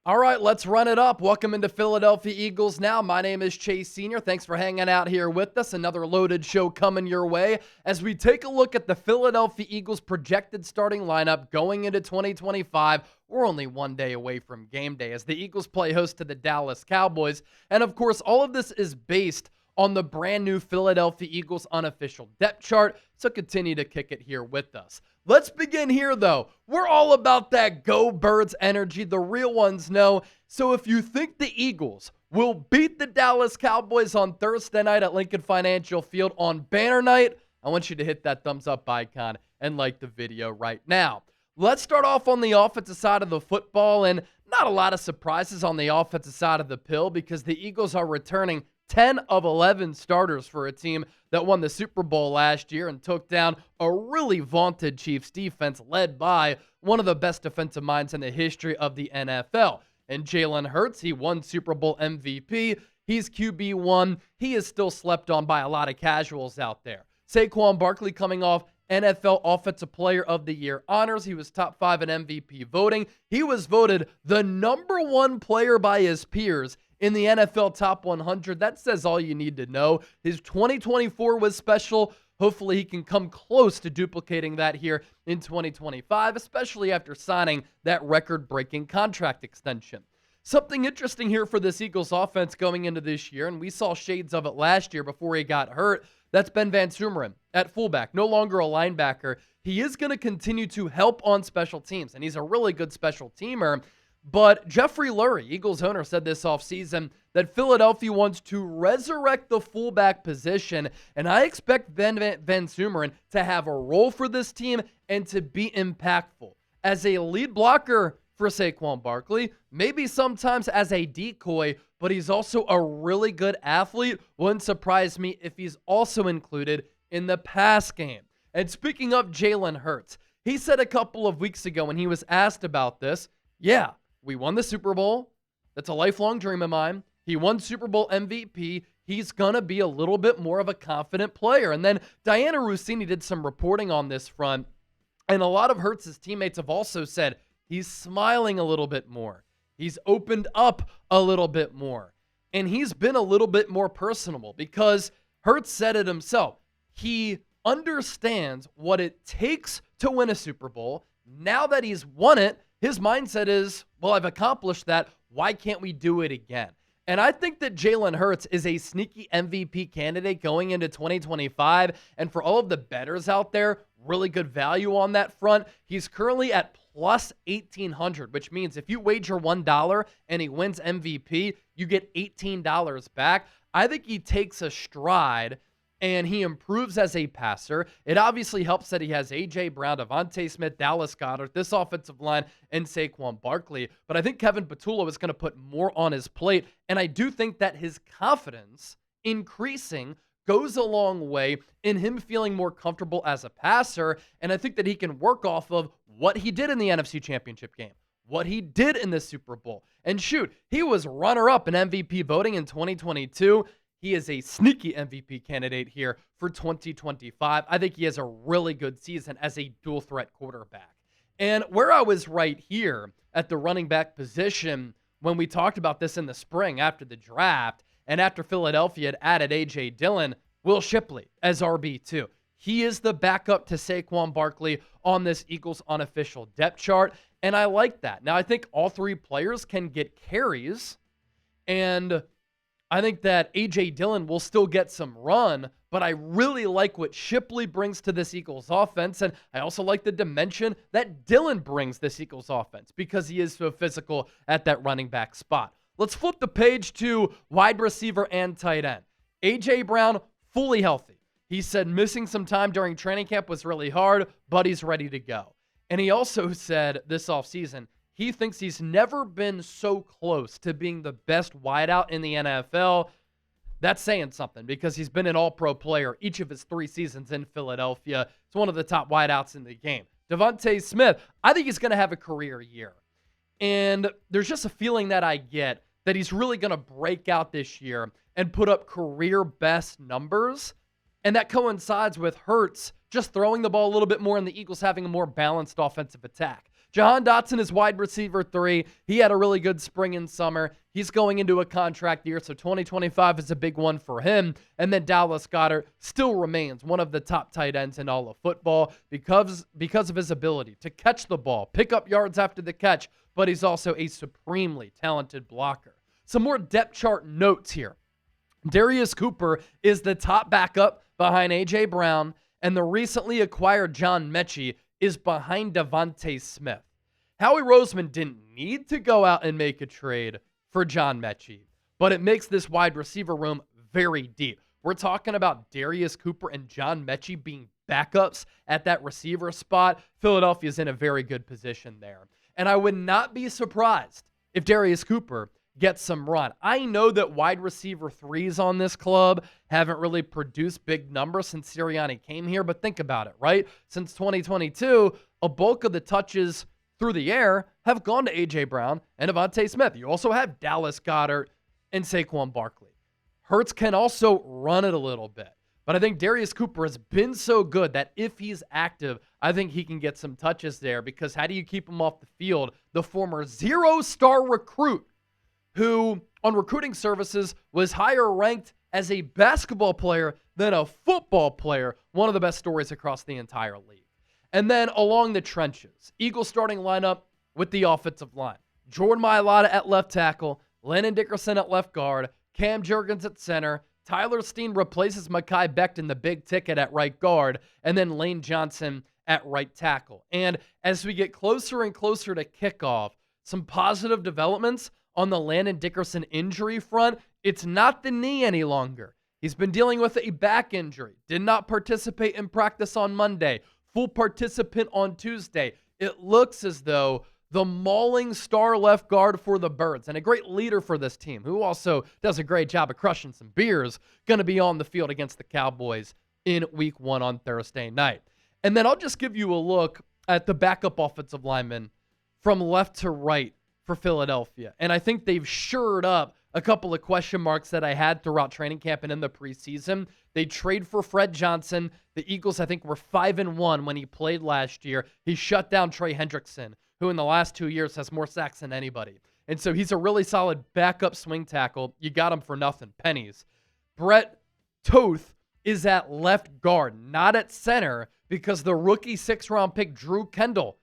All right, let's run it up. Welcome into Philadelphia Eagles Now. My name is Chase Sr. Thanks for hanging out here with us. Another loaded show coming your way as we take a look at the Philadelphia Eagles projected starting lineup going into 2025. We're only one day away from game day as the Eagles play host to the Dallas Cowboys. And of course, all of this is based on the brand new Philadelphia Eagles unofficial depth chart, so continue to kick it here with us. Let's begin here, though. We're all about that Go Birds energy. The real ones know. So if you think the Eagles will beat the Dallas Cowboys on Thursday night at Lincoln Financial Field on banner night, I want you to hit that thumbs up icon and like the video right now. Let's start off on the offensive side of the football, and not a lot of surprises on the offensive side of the pill because the Eagles are returning 10 of 11 starters for a team that won the Super Bowl last year and took down a really vaunted Chiefs defense led by one of the best defensive minds in the history of the NFL. And Jalen Hurts, he won Super Bowl MVP. He's QB1. He is still slept on by a lot of casuals out there. Saquon Barkley coming off NFL Offensive Player of the Year honors. He was top 5 in MVP voting. He was voted the number 1 player by his peers in the NFL Top 100. That says all you need to know. His 2024 was special. Hopefully he can come close to duplicating that here in 2025, especially after signing that record-breaking contract extension. Something interesting here for this Eagles offense going into this year, and we saw shades of it last year before he got hurt. That's Ben VanSumeren at fullback, no longer a linebacker. He is going to continue to help on special teams, and he's a really good special teamer. But Jeffrey Lurie, Eagles owner, said this offseason that Philadelphia wants to resurrect the fullback position, and I expect Ben VanSumeren to have a role for this team and to be impactful as a lead blocker for Saquon Barkley, maybe sometimes as a decoy, but he's also a really good athlete. Wouldn't surprise me if he's also included in the pass game. And speaking of Jalen Hurts, he said a couple of weeks ago when he was asked about this, yeah, we won the Super Bowl. That's a lifelong dream of mine. He won Super Bowl MVP. He's going to be a little bit more of a confident player. And then Diana Rossini did some reporting on this front. And a lot of Hurts' teammates have also said he's smiling a little bit more. He's opened up a little bit more. And he's been a little bit more personable because Hurts said it himself. He understands what it takes to win a Super Bowl. Now that he's won it, his mindset is, well, I've accomplished that. Why can't we do it again? And I think that Jalen Hurts is a sneaky MVP candidate going into 2025. And for all of the bettors out there, really good value on that front. He's currently at plus 1,800, which means if you wager $1 and he wins MVP, you get $18 back. I think he takes a stride and he improves as a passer. It obviously helps that he has A.J. Brown, Devonta Smith, Dallas Goedert, this offensive line, and Saquon Barkley. But I think Kevin Patullo is going to put more on his plate, and I do think that his confidence increasing goes a long way in him feeling more comfortable as a passer, and I think that he can work off of what he did in the NFC Championship game, what he did in the Super Bowl. And shoot, he was runner-up in MVP voting in 2022. He is a sneaky MVP candidate here for 2025. I think he has a really good season as a dual-threat quarterback. And where I was right here at the running back position when we talked about this in the spring after the draft and after Philadelphia had added A.J. Dillon, Will Shipley as RB2. He is the backup to Saquon Barkley on this Eagles unofficial depth chart, and I like that. Now, I think all three players can get carries, and I think that A.J. Dillon will still get some run, but I really like what Shipley brings to this Eagles offense, and I also like the dimension that Dillon brings this Eagles offense because he is so physical at that running back spot. Let's flip the page to wide receiver and tight end. A.J. Brown, fully healthy. He said missing some time during training camp was really hard, but he's ready to go. And he also said this offseason, he thinks he's never been so close to being the best wideout in the NFL. That's saying something because he's been an all-pro player each of his 3 seasons in Philadelphia. He's one of the top wideouts in the game. Devonta Smith, I think he's going to have a career year. And there's just a feeling that I get that he's really going to break out this year and put up career best numbers. And that coincides with Hurts just throwing the ball a little bit more and the Eagles having a more balanced offensive attack. Jahan Dotson is wide receiver 3. He had a really good spring and summer. He's going into a contract year, so 2025 is a big one for him. And then Dallas Goedert still remains one of the top tight ends in all of football because of his ability to catch the ball, pick up yards after the catch, but he's also a supremely talented blocker. Some more depth chart notes here. Darius Cooper is the top backup behind A.J. Brown, and the recently acquired John Mechie is behind Devonta Smith. Howie Roseman didn't need to go out and make a trade for John Mechie, but it makes this wide receiver room very deep. We're talking about Darius Cooper and John Mechie being backups at that receiver spot. Philadelphia's in a very good position there. And I would not be surprised if Darius Cooper gets some run. I know that wide receiver 3s on this club haven't really produced big numbers since Sirianni came here, but think about it, right? Since 2022, a bulk of the touches through the air have gone to A.J. Brown and Devonta Smith. You also have Dallas Goedert and Saquon Barkley. Hurts can also run it a little bit, but I think Darius Cooper has been so good that if he's active, I think he can get some touches there, because how do you keep him off the field? The former 0-star recruit who on recruiting services was higher ranked as a basketball player than a football player. One of the best stories across the entire league. And then along the trenches, Eagles starting lineup with the offensive line. Jordan Mailata at left tackle, Landon Dickerson at left guard, Cam Jurgens at center, Tyler Steen replaces Mekhi Becton, the big ticket, at right guard, and then Lane Johnson at right tackle. And as we get closer and closer to kickoff, some positive developments on the Landon Dickerson injury front. It's not the knee any longer. He's been dealing with a back injury. Did not participate in practice on Monday. Full participant on Tuesday. It looks as though the mauling star left guard for the Birds and a great leader for this team, who also does a great job of crushing some beers, going to be on the field against the Cowboys in Week 1 on Thursday night. And then I'll just give you a look at the backup offensive linemen from left to right for Philadelphia. And I think they've shored up a couple of question marks that I had throughout training camp and in the preseason. They trade for Fred Johnson. The Eagles, I think, were 5-1 when he played last year. He shut down Trey Hendrickson, who in the last 2 years has more sacks than anybody. And so he's a really solid backup swing tackle. You got him for nothing, pennies. Brett Toth is at left guard, not at center, because the rookie 6th-round pick, Drew Kendall,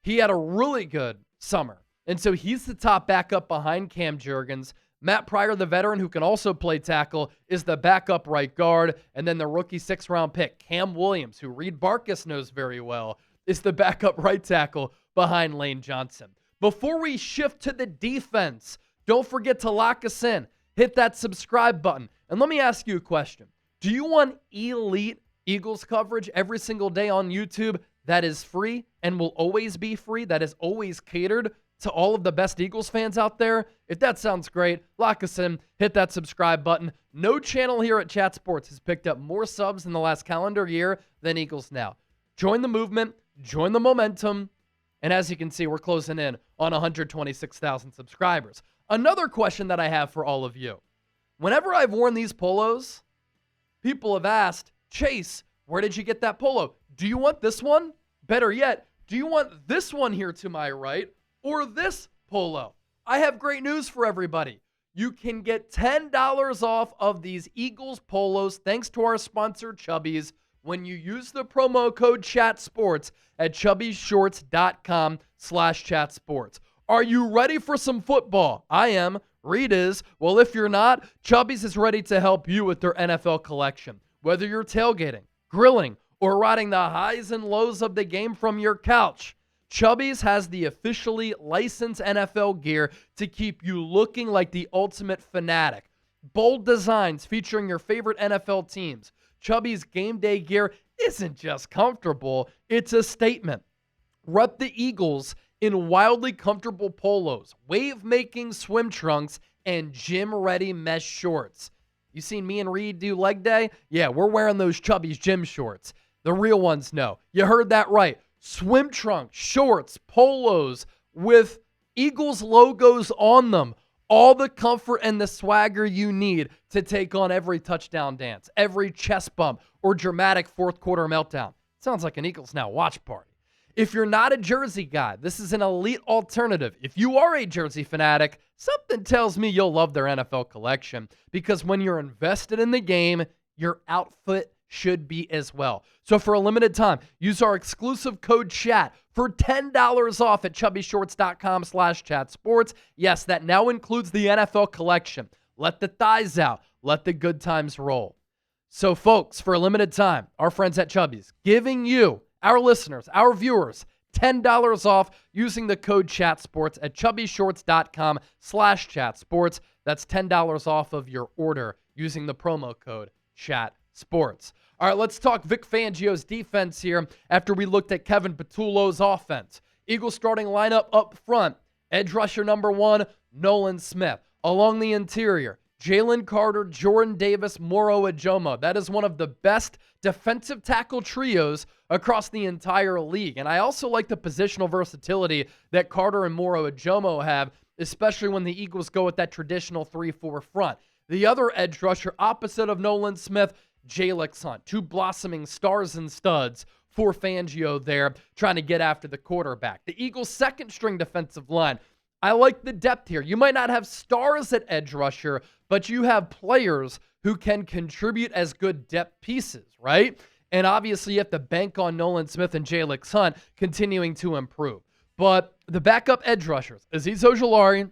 he had a really good summer. And so he's the top backup behind Cam Jurgens. Matt Pryor, the veteran who can also play tackle, is the backup right guard. And then the rookie 6th-round pick, Cam Williams, who Reed Barkus knows very well, is the backup right tackle behind Lane Johnson. Before we shift to the defense, don't forget to lock us in. Hit that subscribe button. And let me ask you a question. Do you want elite Eagles coverage every single day on YouTube that is free and will always be free, that is always catered to all of the best Eagles fans out there? If that sounds great, lock us in, hit that subscribe button. No channel here at Chat Sports has picked up more subs in the last calendar year than Eagles Now. Join the movement, join the momentum, and as you can see, we're closing in on 126,000 subscribers. Another question that I have for all of you. Whenever I've worn these polos, people have asked, Chase, where did you get that polo? Do you want this one? Better yet, do you want this one here to my right or this polo? I have great news for everybody. You can get $10 off of these Eagles polos thanks to our sponsor, Chubbies, when you use the promo code ChatSports at chubbyshorts.com/chatsports. Are you ready for some football? I am. Reed is. Well, if you're not, Chubbies is ready to help you with their NFL collection. Whether you're tailgating, grilling, or riding the highs and lows of the game from your couch, Chubbies has the officially licensed NFL gear to keep you looking like the ultimate fanatic. Bold designs featuring your favorite NFL teams. Chubbies game day gear isn't just comfortable, it's a statement. Rep the Eagles in wildly comfortable polos, wave-making swim trunks, and gym-ready mesh shorts. You seen me and Reed do leg day? Yeah, we're wearing those Chubbies gym shorts. The real ones know. You heard that right. Swim trunks, shorts, polos with Eagles logos on them. All the comfort and the swagger you need to take on every touchdown dance, every chest bump, or dramatic fourth quarter meltdown. Sounds like an Eagles Now watch party. If you're not a jersey guy, this is an elite alternative. If you are a jersey fanatic, something tells me you'll love their NFL collection, because when you're invested in the game, your outfit should be as well. So for a limited time, use our exclusive code CHAT for $10 off at chubbyshorts.com/chatsports. Yes, that now includes the NFL collection. Let the thighs out. Let the good times roll. So folks, for a limited time, our friends at Chubby's giving you, our listeners, our viewers, $10 off using the code ChatSports at chubbyshorts.com/chatsports. That's $10 off of your order using the promo code ChatSports. All right, let's talk Vic Fangio's defense here after we looked at Kevin Patullo's offense. Eagles starting lineup up front. Edge rusher number 1, Nolan Smith. Along the interior, Jalen Carter, Jordan Davis, Moro Ojomo. That is one of the best defensive tackle trios across the entire league. And I also like the positional versatility that Carter and Moro Ojomo have, especially when the Eagles go with that traditional 3-4 front. The other edge rusher opposite of Nolan Smith, Jalyx, two blossoming stars and studs for Fangio there, trying to get after the quarterback. The Eagles' second-string defensive line. I like the depth here. You might not have stars at edge rusher, but you have players who can contribute as good depth pieces, right? And obviously, you have to bank on Nolan Smith and Jalyx continuing to improve. But the backup edge rushers, Azeez Ojulari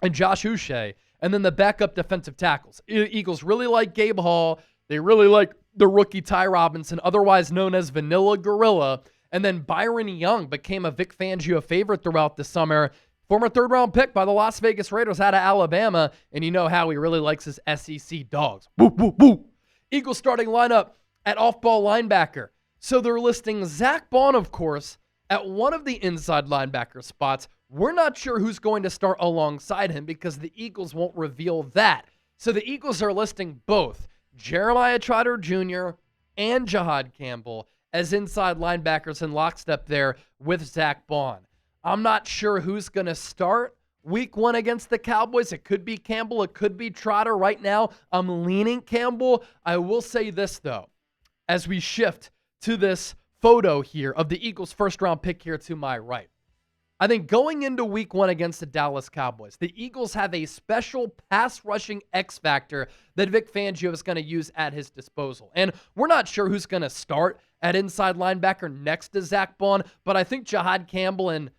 and Josh Uche, and then the backup defensive tackles. Eagles really like Gabe Hall. They really like the rookie Ty Robinson, otherwise known as Vanilla Gorilla. And then Byron Young became a Vic Fangio favorite throughout the summer. Former third-round pick by the Las Vegas Raiders out of Alabama, and you know how he really likes his SEC dogs. Woo, woo, woo. Eagles starting lineup at off-ball linebacker. So they're listing Zack Baun, of course, at one of the inside linebacker spots. We're not sure who's going to start alongside him because the Eagles won't reveal that. So the Eagles are listing both Jeremiah Trotter Jr. and Jihaad Cambell as inside linebackers in lockstep there with Zack Baun. I'm not sure who's going to start week 1 against the Cowboys. It could be Cambell. It could be Trotter. Right now, I'm leaning Cambell. I will say this, though, as we shift to this photo here of the Eagles' first-round pick here to my right. I think going into week 1 against the Dallas Cowboys, the Eagles have a special pass-rushing X factor that Vic Fangio is going to use at his disposal. And we're not sure who's going to start at inside linebacker next to Zack Baun, but I think Jihaad Cambell and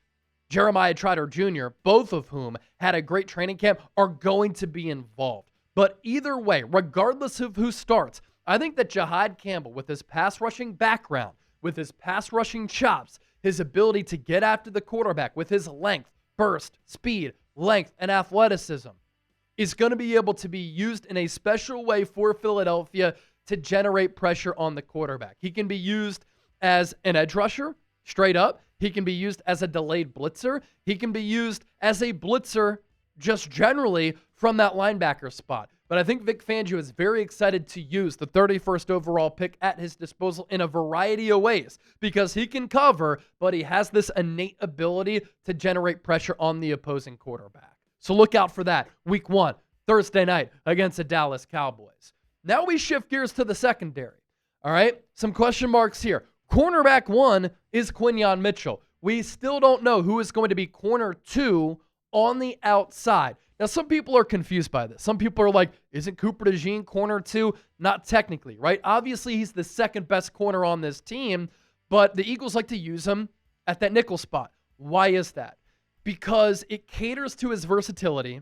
Jeremiah Trotter Jr., both of whom had a great training camp, are going to be involved. But either way, regardless of who starts, I think that Jihaad Cambell, with his pass-rushing background, with his pass-rushing chops, his ability to get after the quarterback with his length, burst, speed, length, and athleticism, is going to be able to be used in a special way for Philadelphia to generate pressure on the quarterback. He can be used as an edge rusher, straight up. He can be used as a delayed blitzer. He can be used as a blitzer just generally from that linebacker spot. But I think Vic Fangio is very excited to use the 31st overall pick at his disposal in a variety of ways because he can cover, but he has this innate ability to generate pressure on the opposing quarterback. So look out for that week 1, Thursday night against the Dallas Cowboys. Now we shift gears to the secondary. All right, some question marks here. Cornerback 1 is Quinyon Mitchell. We still don't know who is going to be corner 2 on the outside. Now, some people are confused by this. Some people are like, isn't Cooper DeJean corner 2? Not technically, right? Obviously, he's the second best corner on this team, but the Eagles like to use him at that nickel spot. Why is that? Because it caters to his versatility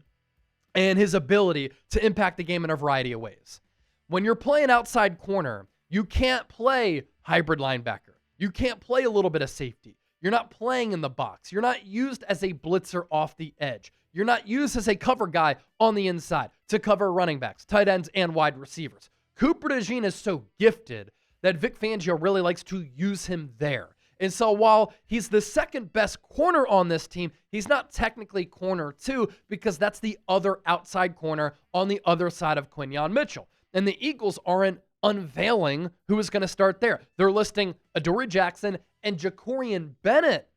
and his ability to impact the game in a variety of ways. When you're playing outside corner, you can't play hybrid linebacker. You can't play a little bit of safety. You're not playing in the box. You're not used as a blitzer off the edge. You're not used as a cover guy on the inside to cover running backs, tight ends, and wide receivers. Cooper DeJean is so gifted that Vic Fangio really likes to use him there. And so while he's the second best corner on this team, he's not technically corner 2 because that's the other outside corner on the other side of Quinyon Mitchell. And the Eagles aren't unveiling who is going to start there. They're listing Adoree Jackson and Jacorian Bennett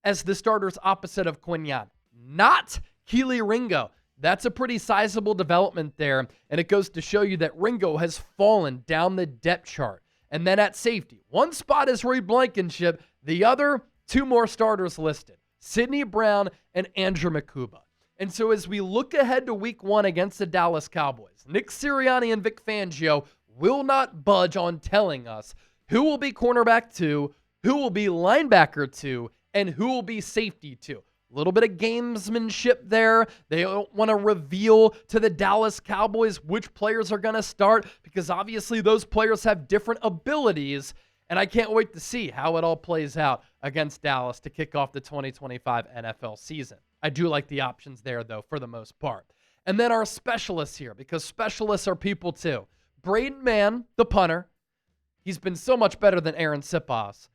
as the starters opposite of Quinyon, not Kelee Ringo. That's a pretty sizable development there, and it goes to show you that Ringo has fallen down the depth chart. And then at safety, one spot is Blankenship, the other 2 more starters listed, Sidney Brown and Andrew Mukuba. And so as we look ahead to week 1 against the Dallas Cowboys, Nick Sirianni and Vic Fangio will not budge on telling us who will be cornerback 2, who will be linebacker 2, and who will be safety 2. A little bit of gamesmanship there. They don't want to reveal to the Dallas Cowboys which players are going to start because obviously those players have different abilities, and I can't wait to see how it all plays out against Dallas to kick off the 2025 NFL season. I do like the options there, though, for the most part. And then our specialists here, because specialists are people too. Braden Mann, the punter. He's been so much better than Aaron Siposs.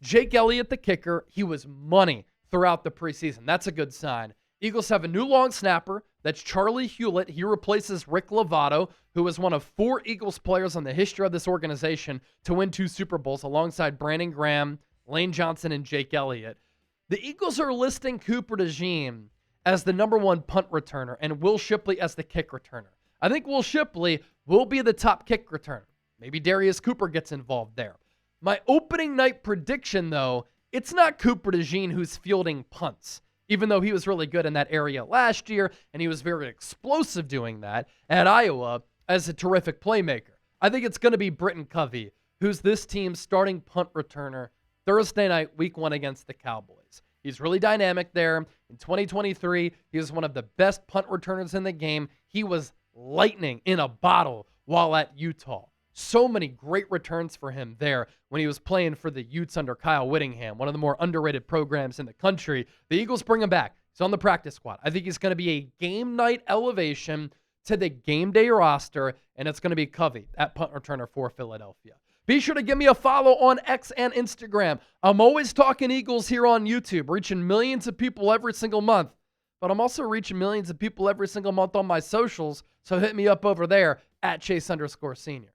Jake Elliott, the kicker. He was money throughout the preseason. That's a good sign. Eagles have a new long snapper. That's Charlie Hewlett. He replaces Rick Lovato, who was one of 4 Eagles players in the history of this organization to win 2 Super Bowls alongside Brandon Graham, Lane Johnson, and Jake Elliott. The Eagles are listing Cooper DeJean as the number 1 punt returner and Will Shipley as the kick returner. I think Will Shipley will be the top kick returner. Maybe Darius Cooper gets involved there. My opening night prediction, though, it's not Cooper DeJean who's fielding punts, even though he was really good in that area last year, and he was very explosive doing that at Iowa as a terrific playmaker. I think it's going to be Britton Covey, who's this team's starting punt returner Thursday night, week 1 against the Cowboys. He's really dynamic there. In 2023, he was one of the best punt returners in the game. He was lightning in a bottle while at Utah. So many great returns for him there when he was playing for the Utes under Kyle Whittingham, one of the more underrated programs in the country. The Eagles bring him back. He's on the practice squad. I think he's going to be a game night elevation to the game day roster, and it's going to be Covey at punt returner for Philadelphia. Be sure to give me a follow on X and Instagram. I'm always talking Eagles here on YouTube, reaching millions of people every single month. But I'm also reaching millions of people every single month on my socials, so hit me up over there at Chase_Senior.